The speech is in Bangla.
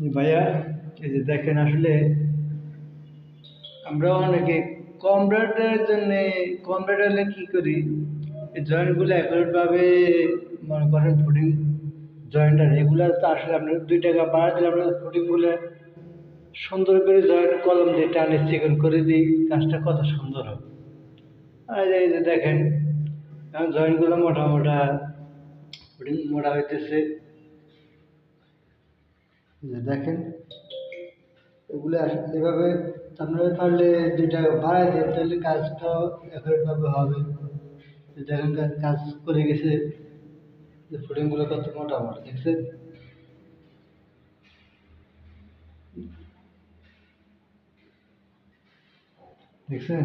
জি ভাইয়া, এই যে দেখেন আসলে আমরা অনেকে কম রেটের জন্য কম রেট হলে কি করি, এই জয়েন্টগুলো অ্যাকুরেট ভাবে মনে করেন ফুটিং জয়েন্টার এগুলা তো আসলে আপনার 2 টাকা বাড়া দিলে আমরা ফুটিং গুলো সুন্দর করে জয়েন্ট কলম দিয়ে টানে চিকন করে দিই, কাজটা কত সুন্দর হবে। আর এই যে দেখেন এখন জয়েন্ট গুলো মোটা মোটা ফুটিং মোটা হইতেছে। এই যে দেখেন এগুলো এভাবে আপনারা পারলে 2 টাকা বাড়ায় দেন তাহলে কাজটা অ্যাকুরেট ভাবে হবে। এই দেখেন কাজ করে গেছে, যে ফুটিং গুলো কত মোটা মোটা দেখছেন। দেখছেন